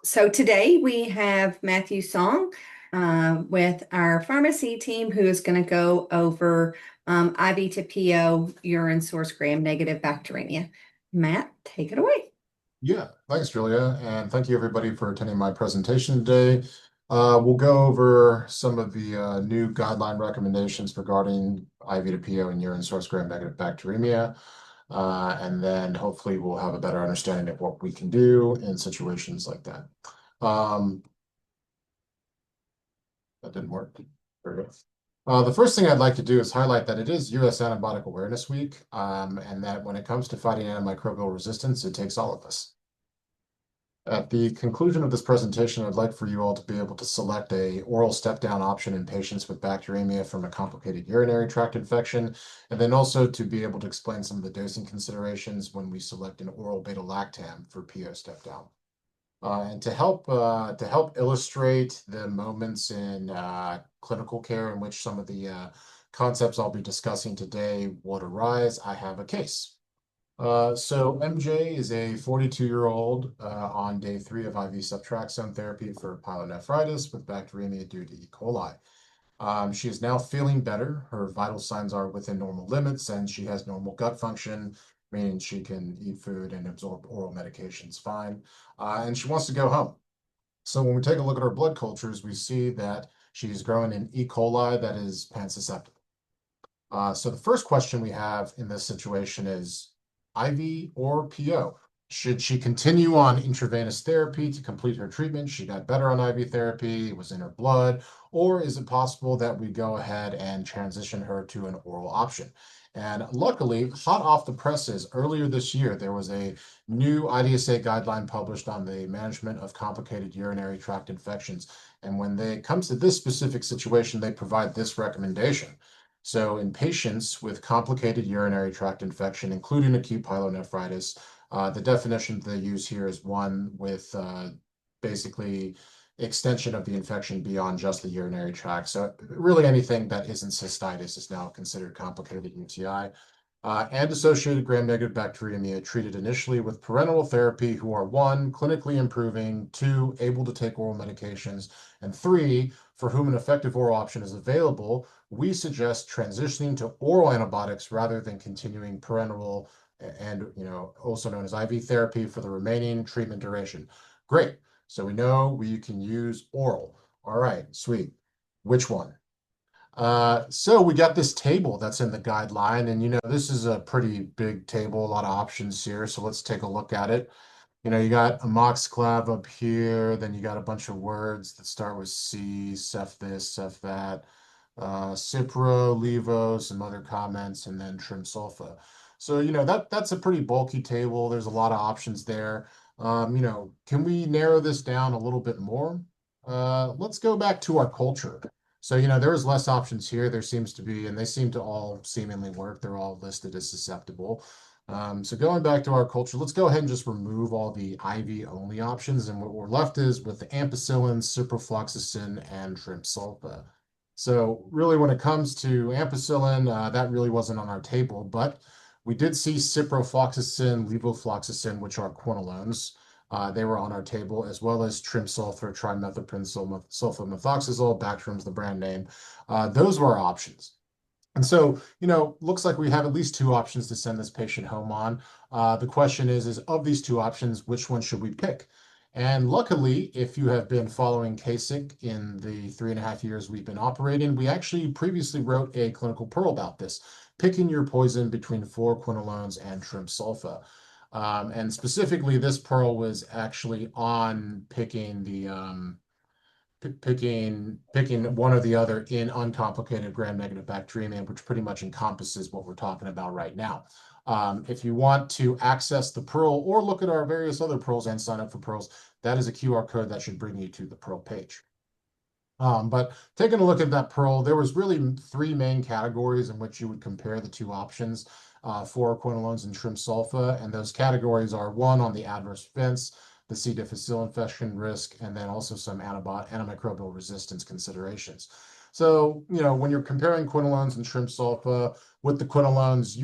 So today we have Matthew Song with our pharmacy team who is going to go over IV to PO urine source gram-negative bacteremia. Matt, take it away. Yeah, thanks, Julia, and thank you everybody for attending my presentation today. We'll go over some of the new guideline recommendations regarding IV to PO and urine source gram-negative bacteremia, and then hopefully we'll have a better understanding of what we can do in situations like that. Um, that didn't work. There we go. The first thing I'd like to do is highlight that it is U.S. Antibiotic Awareness Week, and that when it comes to fighting antimicrobial resistance, it takes all of us. At the conclusion of this presentation, I'd like for you all to be able to select a oral step-down option in patients with bacteremia from a complicated urinary tract infection, and then also to be able to explain some of the dosing considerations when we select an oral beta-lactam for PO step-down. And to help illustrate the moments in clinical care in which some of the concepts I'll be discussing today would arise, I have a case. So MJ is a 42-year-old on day 3 of IV ceftriaxone therapy for pyelonephritis with bacteremia due to E. coli. She is now feeling better. Her vital signs are within normal limits, and she has normal gut function, meaning she can eat food and absorb oral medications fine. And she wants to go home. So when we take a look at her blood cultures, we see that she's growing an E. coli that is pansusceptible. So the first question we have in this situation is IV or PO? Should she continue on intravenous therapy to complete her treatment? She got better on IV therapy, it was in her blood, or is it possible that we go ahead and transition her to an oral option? And luckily, hot off the presses, earlier this year, there was a new IDSA guideline published on the management of complicated urinary tract infections. And when it comes to this specific situation, they provide this recommendation. So in patients with complicated urinary tract infection, including acute pyelonephritis, the definition they use here is one with basically extension of the infection beyond just the urinary tract. So really anything that isn't cystitis is now considered complicated UTI. And associated gram-negative bacteremia treated initially with parenteral therapy who are 1, clinically improving, 2, able to take oral medications, and 3, for whom an effective oral option is available, we suggest transitioning to oral antibiotics rather than continuing parenteral and also known as IV therapy for the remaining treatment duration. Great. So we know we can use oral. All right, sweet. Which one? So we got this table that's in the guideline, and this is a pretty big table, a lot of options here. So let's take a look at it. You got amoxiclav up here, then you got a bunch of words that start with C, Ceph this, Ceph that, Cipro, Levo, some other comments, and then Trimsulfa. So, that's a pretty bulky table. There's a lot of options there. Can we narrow this down a little bit more? Let's go back to our culture. So, there is less options here. There seems to be, and they seem to all seemingly work. They're all listed as susceptible. So going back to our culture, let's go ahead and just remove all the IV only options. And what we're left is with the ampicillin, ciprofloxacin, and Trimsulfa. So really when it comes to ampicillin, that really wasn't on our table, but we did see ciprofloxacin, levofloxacin, which are quinolones. They were on our table, as well as trimsulfa, trimethoprim, sulfamethoxazole, Bacterem's the brand name. Those were our options. And so, looks like we have at least 2 options to send this patient home on. The question is of these 2 options, which one should we pick? And luckily, if you have been following KSIC in the 3.5 years we've been operating, we actually previously wrote a clinical pearl about this, picking your poison between 4 quinolones and trimsulfa. And specifically, this pearl was actually on picking one or the other in uncomplicated gram-negative bacteremia, which pretty much encompasses what we're talking about right now. If you want to access the Pearl or look at our various other Pearls and sign up for Pearls, that is a QR code that should bring you to the Pearl page. But taking a look at that Pearl, there was really 3 main categories in which you would compare the 2 options for quinolones and trimsulfa, and those categories are 1 on the adverse events, the C. difficile infection risk, and then also some antimicrobial resistance considerations. So, when you're comparing quinolones and trimsulfa with the quinolones,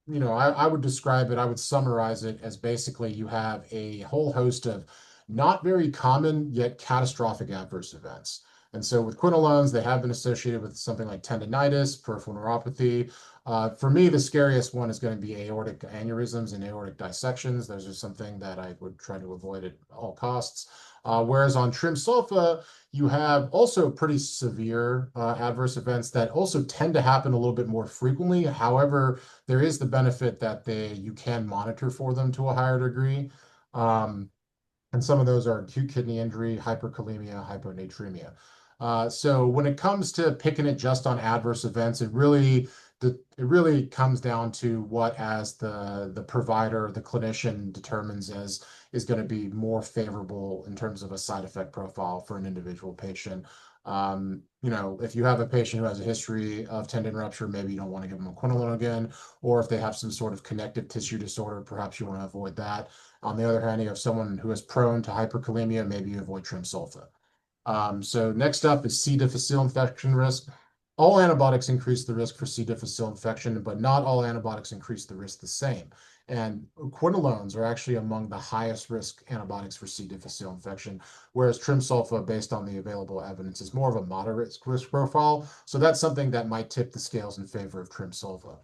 I would describe it, I would summarize it as basically you have a whole host of not very common yet catastrophic adverse events. And so with quinolones, they have been associated with something like tendinitis, peripheral neuropathy. For me, the scariest one is going to be aortic aneurysms and aortic dissections. Those are something that I would try to avoid at all costs. Whereas on trim-sulfa, you have also pretty severe adverse events that also tend to happen a little bit more frequently. However, there is the benefit that you can monitor for them to a higher degree. Um, and some of those are acute kidney injury, hyperkalemia, hyponatremia. So when it comes to picking it just on adverse events, it really comes down to what as the provider, the clinician determines as is going to be more favorable in terms of a side effect profile for an individual patient. If you have a patient who has a history of tendon rupture, maybe you don't want to give them a quinolone again, or if they have some sort of connective tissue disorder, perhaps you want to avoid that. On the other hand, you have someone who is prone to hyperkalemia, maybe you avoid trim-sulfa. So next up is C. difficile infection risk. All antibiotics increase the risk for C. difficile infection, but not all antibiotics increase the risk the same. And quinolones are actually among the highest risk antibiotics for C. difficile infection, whereas trim-sulfa, based on the available evidence, is more of a moderate risk profile. So that's something that might tip the scales in favor of trim-sulfa.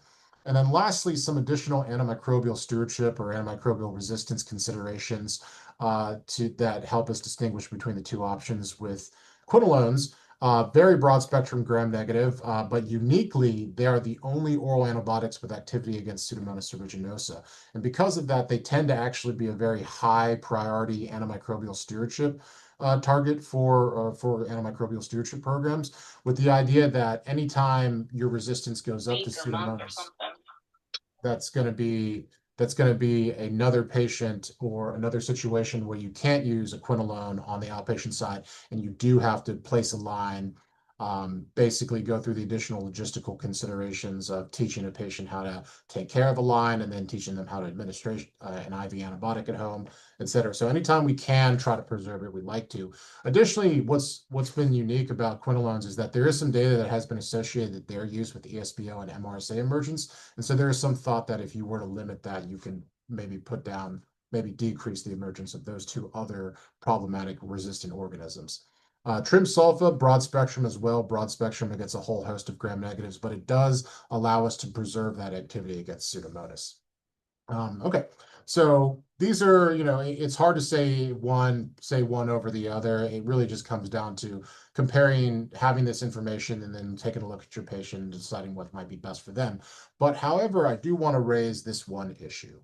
And then lastly, some additional antimicrobial stewardship or antimicrobial resistance considerations that help us distinguish between the two options with quinolones. Very broad spectrum gram-negative, but uniquely, they are the only oral antibiotics with activity against Pseudomonas aeruginosa. And because of that, they tend to actually be a very high priority antimicrobial stewardship target for antimicrobial stewardship programs, with the idea that anytime your resistance goes up to Pseudomonas, that's going to be that's going to be another patient or another situation where you can't use a quinolone on the outpatient side, and you do have to place a line, basically go through the additional logistical considerations of teaching a patient how to take care of a line and then teaching them how to administer an IV antibiotic at home, et cetera. So anytime we can try to preserve it, we like to. Additionally, what's been unique about quinolones is that there is some data that has been associated their use with ESBO and MRSA emergence. And so there is some thought that if you were to limit that, you can maybe decrease the emergence of those two other problematic resistant organisms. Trim-sulfa, broad spectrum as well, broad spectrum against a whole host of gram-negatives, but it does allow us to preserve that activity against Pseudomonas. Okay, so these are, it's hard to say one over the other. It really just comes down to comparing, having this information, and then taking a look at your patient and deciding what might be best for them. But however, I do want to raise this one issue.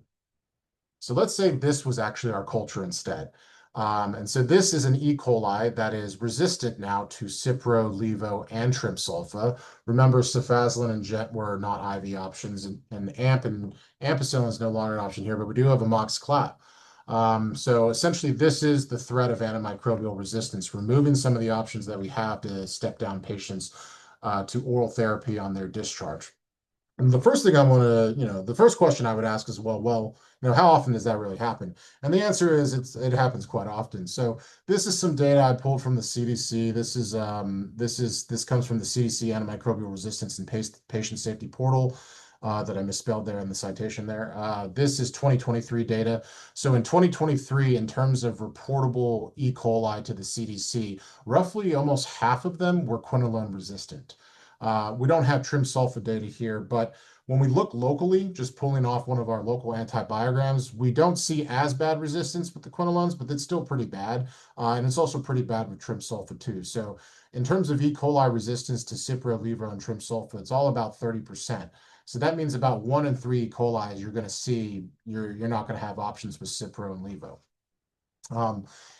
So let's say this was actually our culture instead. And so this is an E. coli that is resistant now to Cipro, Levo, and Trim-sulfa. Remember, cefazolin and Jet were not IV options, and ampicillin is no longer an option here, but we do have a MoxClap. So essentially, this is the threat of antimicrobial resistance, removing some of the options that we have to step down patients to oral therapy on their discharge. And the first thing I want to, the first question I would ask is, how often does that really happen? And the answer is it happens quite often. So this is some data I pulled from the CDC. This comes from the CDC Antimicrobial Resistance and Patient Safety Portal that I misspelled there in the citation there. This is 2023 data. So in 2023, in terms of reportable E. coli to the CDC, roughly almost half of them were quinolone resistant. We don't have trim-sulfa data here, but when we look locally, just pulling off one of our local antibiograms, we don't see as bad resistance with the quinolones, but it's still pretty bad. And it's also pretty bad with trim-sulfa too. So in terms of E. coli resistance to Cipro, Levo, and trim-sulfa, it's all about 30%. So that means about 1 in 3 E. coli you're going to see, you're not going to have options with Cipro and Levo.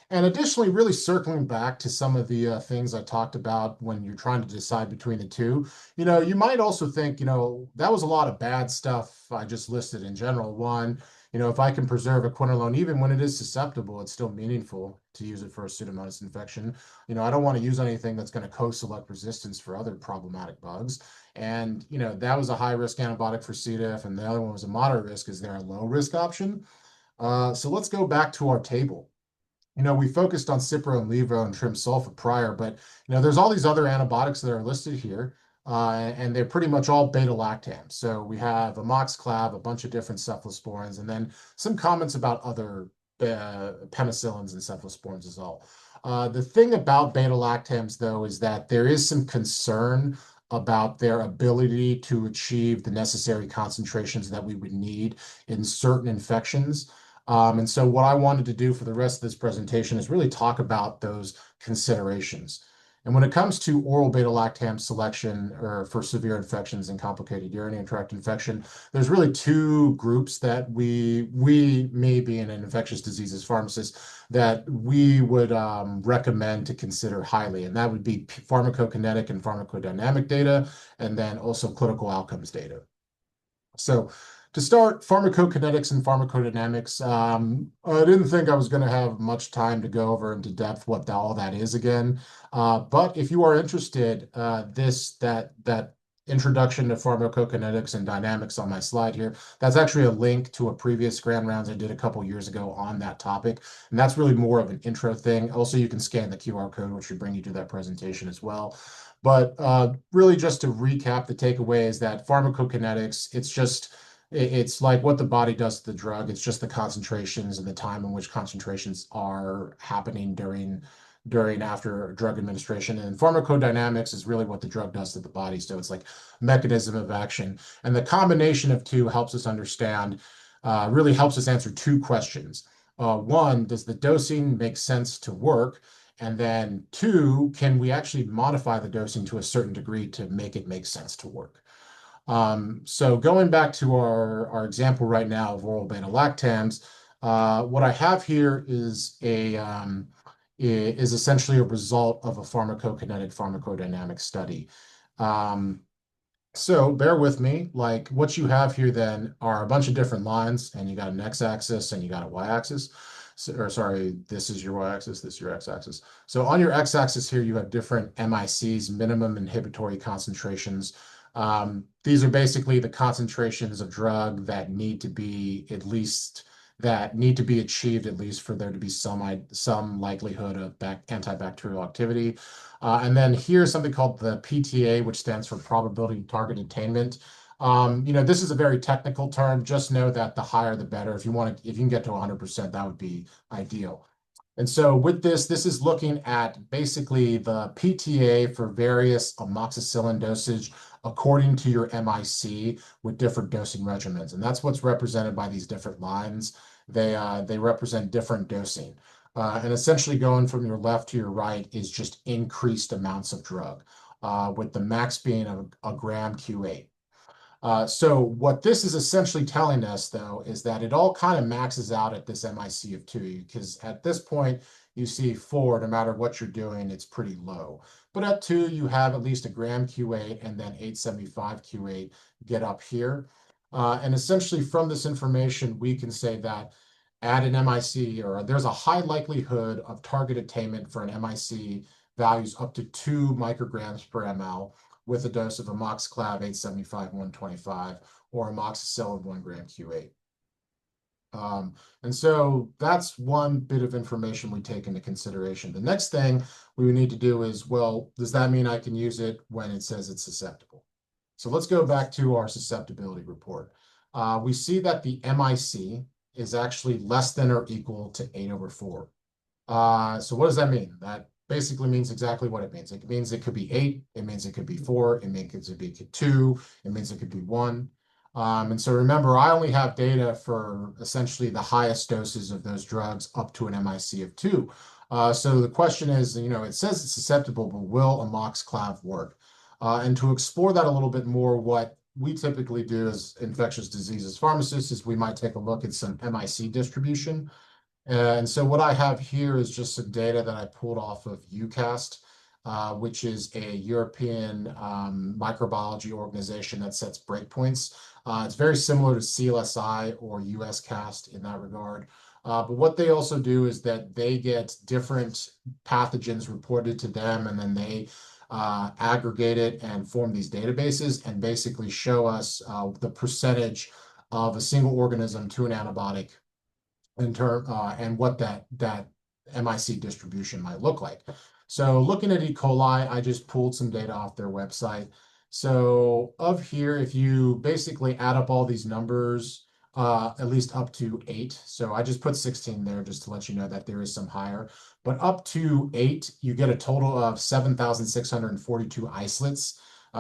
And additionally, really circling back to some of the things I talked about when you're trying to decide between the two, you might also think, that was a lot of bad stuff I just listed in general. One, if I can preserve a quinolone, even when it is susceptible, it's still meaningful to use it for a Pseudomonas infection. I don't want to use anything that's going to co-select resistance for other problematic bugs. And, that was a high-risk antibiotic for C. diff, and the other one was a moderate risk. Is there a low-risk option? So let's go back to our table. We focused on Cipro and Levo and trim-sulfa prior, but there's all these other antibiotics that are listed here, and they're pretty much all beta-lactams. So we have a MoxClab, a bunch of different cephalosporins, and then some comments about other penicillins and cephalosporins as well. The thing about beta-lactams, though, is that there is some concern about their ability to achieve the necessary concentrations that we would need in certain infections. And so what I wanted to do for the rest of this presentation is really talk about those considerations. And when it comes to oral beta-lactam selection or for severe infections and complicated urinary tract infection, there's really two groups that we may be in an infectious diseases pharmacist that we would recommend to consider highly, and that would be pharmacokinetic and pharmacodynamic data, and then also clinical outcomes data. So to start, pharmacokinetics and pharmacodynamics, I didn't think I was going to have much time to go over into depth what all that is again. But if you are interested, that introduction to pharmacokinetics and dynamics on my slide here, that's actually a link to a previous grand rounds I did a couple years ago on that topic. And that's really more of an intro thing. Also, you can scan the QR code, which should bring you to that presentation as well. But really, just to recap, the takeaway is that pharmacokinetics, it's like what the body does to the drug. It's just the concentrations and the time in which concentrations are happening during after drug administration. And pharmacodynamics is really what the drug does to the body. So it's like mechanism of action. And the combination of two helps us understand, really helps us answer two questions. One, does the dosing make sense to work? And then two, can we actually modify the dosing to a certain degree to make it make sense to work? So going back to our example right now of oral beta-lactams, what I have here is essentially a result of a pharmacokinetic pharmacodynamic study. So bear with me, like what you have here then are a bunch of different lines, and you got an x-axis and you got a y-axis. So, or sorry, this is your y-axis, this is your x-axis. So on your x-axis here, you have different MICs, minimum inhibitory concentrations. These are basically the concentrations of drug that need to be achieved at least for there to be some likelihood of antibacterial activity. And then here's something called the PTA, which stands for probability of target attainment. This is a very technical term. Just know that the higher the better. If you can get to 100%, that would be ideal. And so with this is looking at basically the PTA for various amoxicillin dosage according to your MIC with different dosing regimens. And that's what's represented by these different lines. They represent different dosing. And essentially going from your left to your right is just increased amounts of drug, with the max being a gram Q8. So what this is essentially telling us, though, is that it all kind of maxes out at this MIC of 2, because at this point, you see 4, no matter what you're doing, it's pretty low. But at 2, you have at least a gram Q8 and then 875 Q8 get up here. And essentially from this information, we can say that at an MIC, or there's a high likelihood of target attainment for an MIC values up to 2 micrograms per ml with a dose of amoxiclav 875, 125, or amoxicillin 1 gram Q8. And so that's one bit of information we take into consideration. The next thing we would need to do is, well, does that mean I can use it when it says it's susceptible? So let's go back to our susceptibility report. We see that the MIC is actually less than or equal to 8/4. So what does that mean? That basically means exactly what it means. It means it could be 8, it means it could be 4, it means it could be 2, it means it could be 1. And so remember, I only have data for essentially the highest doses of those drugs up to an MIC of 2. So the question is, it says it's susceptible, but will amoxiclav work? And to explore that a little bit more, what we typically do as infectious diseases pharmacists is we might take a look at some MIC distribution. And so what I have here is just some data that I pulled off of UCAST, which is a European microbiology organization that sets breakpoints. It's very similar to CLSI or USCAST in that regard. But what they also do is that they get different pathogens reported to them, and then they aggregate it and form these databases and basically show us the percentage of a single organism to an antibiotic and what that MIC distribution might look like. So looking at E. coli, I just pulled some data off their website. So of here, if you basically add up all these numbers, at least up to 8. So I just put 16 there just to let you know that there is some higher. But up to 8, you get a total of 7,642 isolates.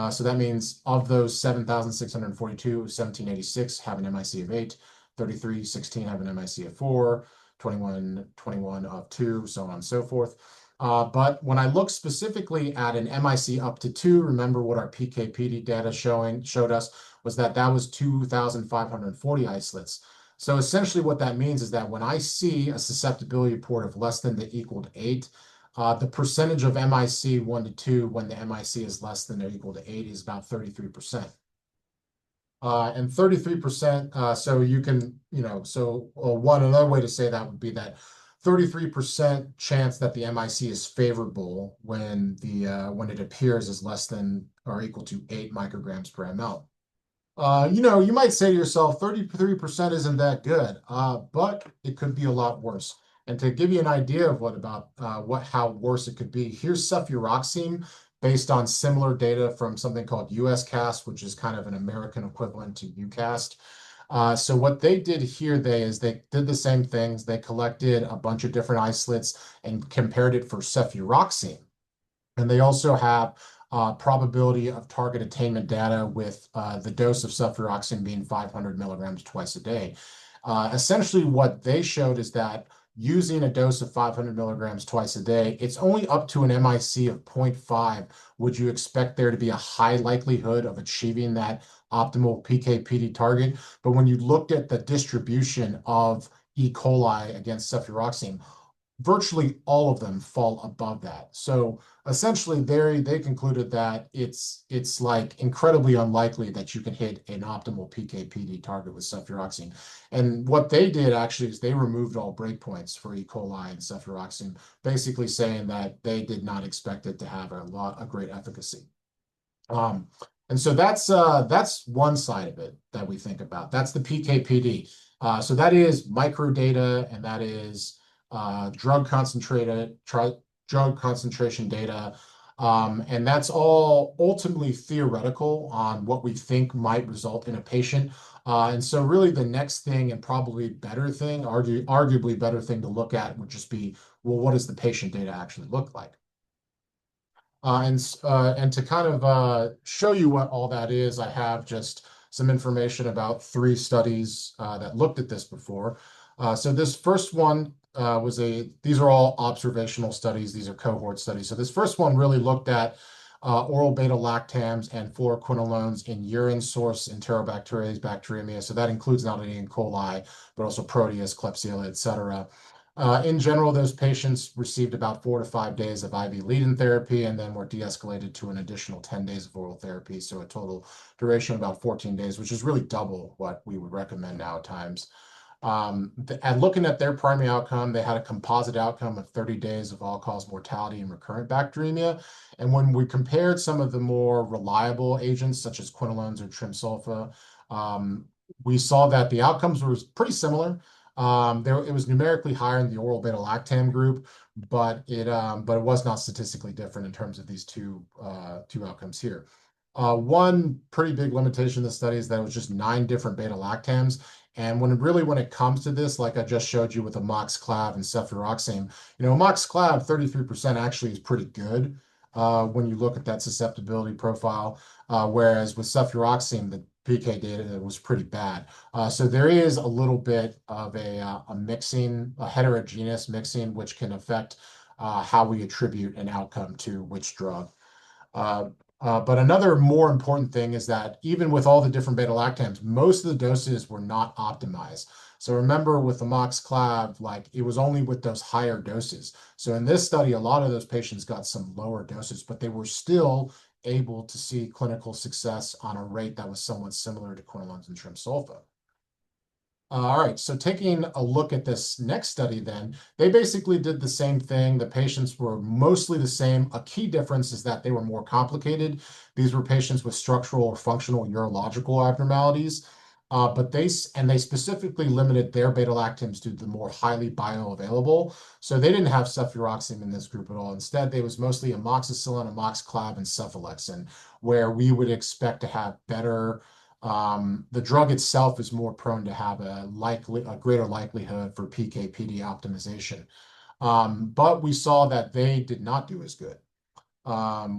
So that means of those 7,642, 1,786 have an MIC of 8, 3316 have an MIC of 4, 2121 of 2, so on and so forth. But when I look specifically at an MIC up to 2, remember what our PK/PD data showed us was that that was 2,540 isolates. So essentially what that means is that when I see a susceptibility report of less than or equal to 8, the percentage of MIC 1 to 2 when the MIC is less than or equal to 8 is about 33%. And 33%, so you can, another way to say that would be that 33% chance that the MIC is favorable when when it appears as less than or equal to 8 micrograms per ml. You might say to yourself, 33% isn't that good, but it could be a lot worse. And to give you an idea of how worse it could be, here's cefuroxime based on similar data from something called USCAST, which is kind of an American equivalent to UCAST. So what they did here, they did the same things. They collected a bunch of different isolates and compared it for cefuroxime. And they also have probability of target attainment data with the dose of cefuroxime being 500 milligrams twice a day. Essentially, what they showed is that using a dose of 500 milligrams twice a day, it's only up to an MIC of 0.5. Would you expect there to be a high likelihood of achieving that optimal PK/PD target? But when you looked at the distribution of E. coli against cefuroxime, virtually all of them fall above that. So essentially, they concluded that it's like incredibly unlikely that you can hit an optimal PK/PD target with cefuroxime. And what they did actually is they removed all breakpoints for E. coli and cefuroxime, basically saying that they did not expect it to have a great efficacy. And so that's one side of it that we think about. That's the PK/PD. So that is micro data, and that is drug concentration data. And that's all ultimately theoretical on what we think might result in a patient. And so really the next thing and probably better thing, arguably better thing to look at would just be, well, what does the patient data actually look like? And to kind of show you what all that is, I have just some information about 3 studies that looked at this before. So this first one these are all observational studies. These are cohort studies. So this first one really looked at oral beta-lactams and fluoroquinolones in urine source Enterobacteriaceae bacteremia. So that includes not only E. coli, but also Proteus, Klebsiella, et cetera. In general, those patients received about 4 to 5 days of IV lead-in therapy and then were de-escalated to an additional 10 days of oral therapy. So a total duration of about 14 days, which is really double what we would recommend now at times. And looking at their primary outcome, they had a composite outcome of 30 days of all-cause mortality and recurrent bacteremia. And when we compared some of the more reliable agents, such as quinolones or trimsulfa, we saw that the outcomes were pretty similar. It was numerically higher in the oral beta-lactam group, but it was not statistically different in terms of these two outcomes here. One pretty big limitation of the study is that it was just 9 different beta-lactams. And when it comes to this, like I just showed you with amoxiclav and cefuroxime, amoxiclav 33% actually is pretty good when you look at that susceptibility profile, whereas with cefuroxime, the PK data was pretty bad. So there is a little bit of a mixing, a heterogeneous mixing, which can affect how we attribute an outcome to which drug. But another more important thing is that even with all the different beta-lactams, most of the doses were not optimized. So remember with the amoxiclav, like it was only with those higher doses. So in this study, a lot of those patients got some lower doses, but they were still able to see clinical success on a rate that was somewhat similar to quinolones and trimsulfa. All right, so taking a look at this next study then, they basically did the same thing. The patients were mostly the same. A key difference is that they were more complicated. These were patients with structural or functional urological abnormalities, but they specifically limited their beta-lactams to the more highly bioavailable. So they didn't have cefuroxime in this group at all. Instead, they was mostly amoxicillin, amoxiclav, and cephalexin, where we would expect to have better The drug itself is more prone to have a greater likelihood for PK/PD optimization. But we saw that they did not do as good.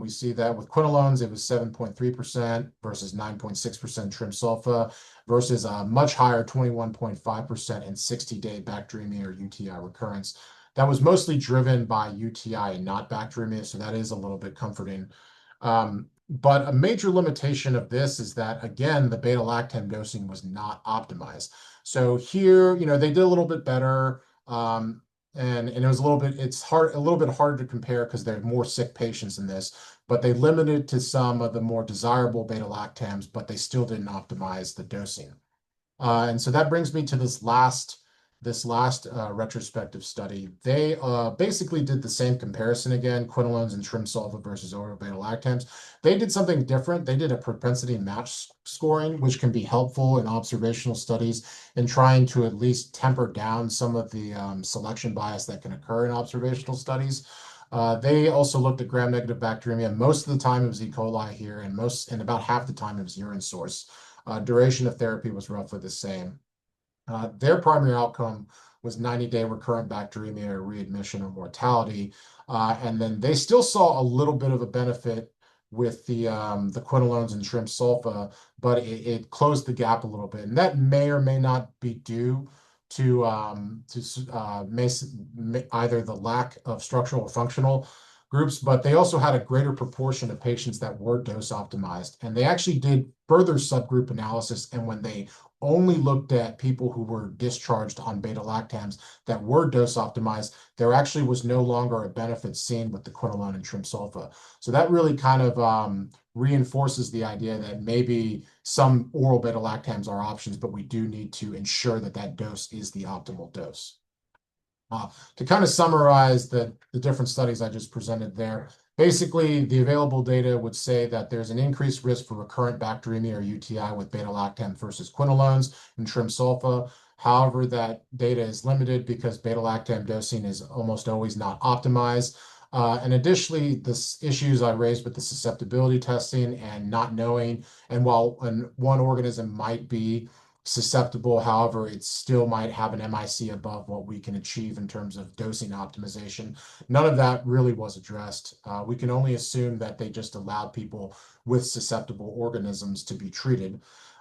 We see that with quinolones, it was 7.3% versus 9.6% trim sulfa versus a much higher 21.5% in 60-day bacteremia or UTI recurrence. That was mostly driven by UTI and not bacteremia, so that is a little bit comforting. But a major limitation of this is that, again, the beta-lactam dosing was not optimized. So here, they did a little bit better. And it was a little bit harder to compare because there are more sick patients in this, but they limited to some of the more desirable beta-lactams, but they still didn't optimize the dosing. And so that brings me to this last retrospective study. They basically did the same comparison again, quinolones and trim sulfa versus oral beta-lactams. They did something different. They did a propensity match scoring, which can be helpful in observational studies in trying to at least temper down some of the selection bias that can occur in observational studies. They also looked at gram-negative bacteremia. Most of the time it was E. coli here, and about half the time it was urine source. Duration of therapy was roughly the same. Their primary outcome was 90-day recurrent bacteremia or readmission or mortality. And then they still saw a little bit of a benefit with the quinolones and trim sulfa, but it closed the gap a little bit. And that may or may not be due to either the lack of structural or functional groups, but they also had a greater proportion of patients that were dose optimized. And they actually did further subgroup analysis. And when they only looked at people who were discharged on beta-lactams that were dose optimized, there actually was no longer a benefit seen with the quinolone and trim sulfa. So that really kind of reinforces the idea that maybe some oral beta-lactams are options, but we do need to ensure that that dose is the optimal dose. To kind of summarize the different studies I just presented there, basically the available data would say that there's an increased risk for recurrent bacteremia or UTI with beta-lactam versus quinolones and trim sulfa. However, that data is limited because beta-lactam dosing is almost always not optimized. And additionally, the issues I raised with the susceptibility testing and not knowing, and while one organism might be susceptible. However, it still might have an MIC above what we can achieve in terms of dosing optimization. None of that really was addressed. We can only assume that they just allowed people with susceptible organisms to be treated.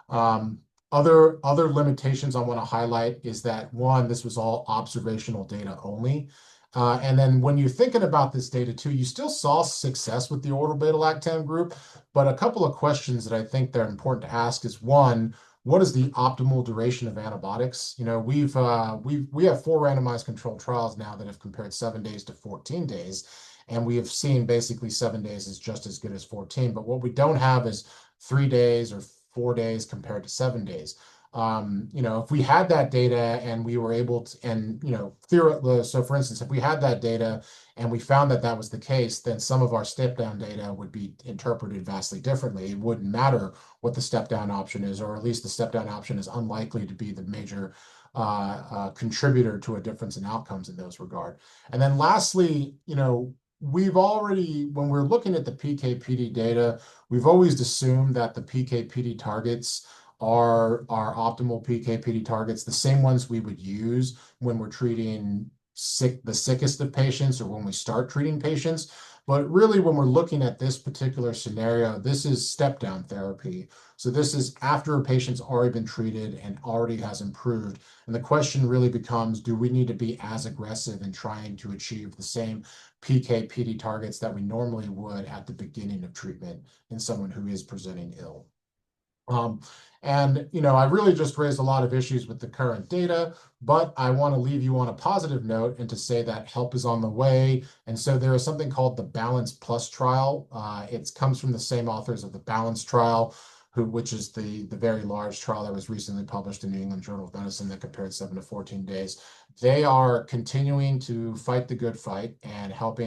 Other limitations I want to highlight is that, one, this was all observational data only. And then when you're thinking about this data too, you still saw success with the oral beta-lactam group, but a couple of questions that I think they're important to ask is, one, what is the optimal duration of antibiotics? We have 4 randomized controlled trials now that have compared 7 days to 14 days, and we have seen basically 7 days is just as good as 14. But what we don't have is 3 days or 4 days compared to 7 days. If we had that data and we were able to, and theoretically, so for instance, if we had that data and we found that that was the case, then some of our step down data would be interpreted vastly differently. It wouldn't matter what the step down option is, or at least the step down option is unlikely to be the major contributor to a difference in outcomes in those regard. And then lastly, when we're looking at the PK/PD data, we've always assumed that the PK/PD targets are our optimal PK/PD targets, the same ones we would use when we're treating the sickest of patients or when we start treating patients. But really, when we're looking at this particular scenario, this is step down therapy. So this is after a patient's already been treated and already has improved. And the question really becomes, do we need to be as aggressive in trying to achieve the same PK/PD targets that we normally would at the beginning of treatment in someone who is presenting ill? I really just raised a lot of issues with the current data, but I want to leave you on a positive note and to say that help is on the way. And so there is something called the Balance Plus trial. It comes from the same authors of the Balance trial, which is the very large trial that was recently published in the New England Journal of Medicine that compared 7 to 14 days. They are continuing to fight the good fight and help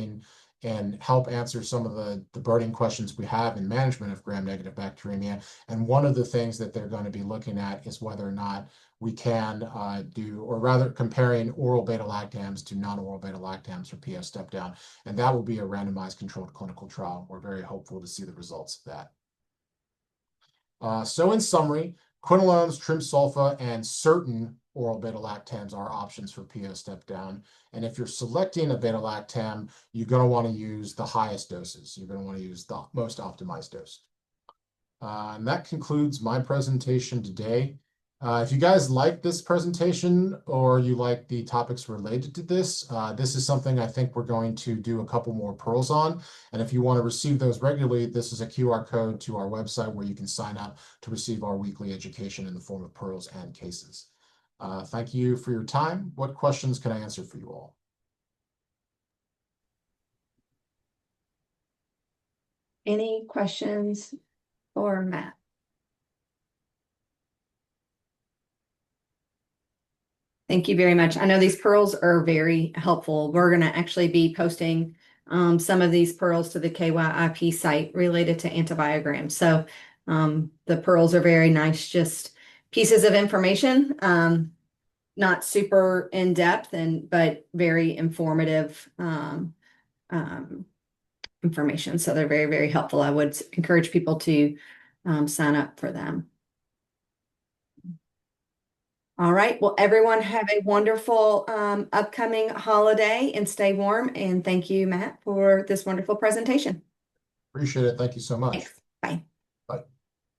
answer some of the burning questions we have in management of gram-negative bacteremia. And one of the things that they're going to be looking at is whether or not we can or rather comparing oral beta-lactams to non-oral beta-lactams for PO step down. And that will be a randomized controlled clinical trial. We're very hopeful to see the results of that. So in summary, quinolones, trimsulfa, and certain oral beta-lactams are options for PO step down. And if you're selecting a beta-lactam, you're going to want to use the highest doses. You're going to want to use the most optimized dose. And that concludes my presentation today. If you guys like this presentation or you like the topics related to this, this is something I think we're going to do a couple more pearls on. And if you want to receive those regularly, this is a QR code to our website where you can sign up to receive our weekly education in the form of pearls and cases. Thank you for your time. What questions can I answer for you all? Any questions for Matt? Thank you very much. I know these pearls are very helpful. We're going to actually be posting some of these pearls to the KYIP site related to antibiograms. So the pearls are very nice, just pieces of information, not super in depth but very informative information. So they're very, very helpful. I would encourage people to sign up for them. All right. Well, everyone have a wonderful upcoming holiday and stay warm. And thank you, Matt, for this wonderful presentation. Appreciate it. Thank you so much. Thanks. Bye.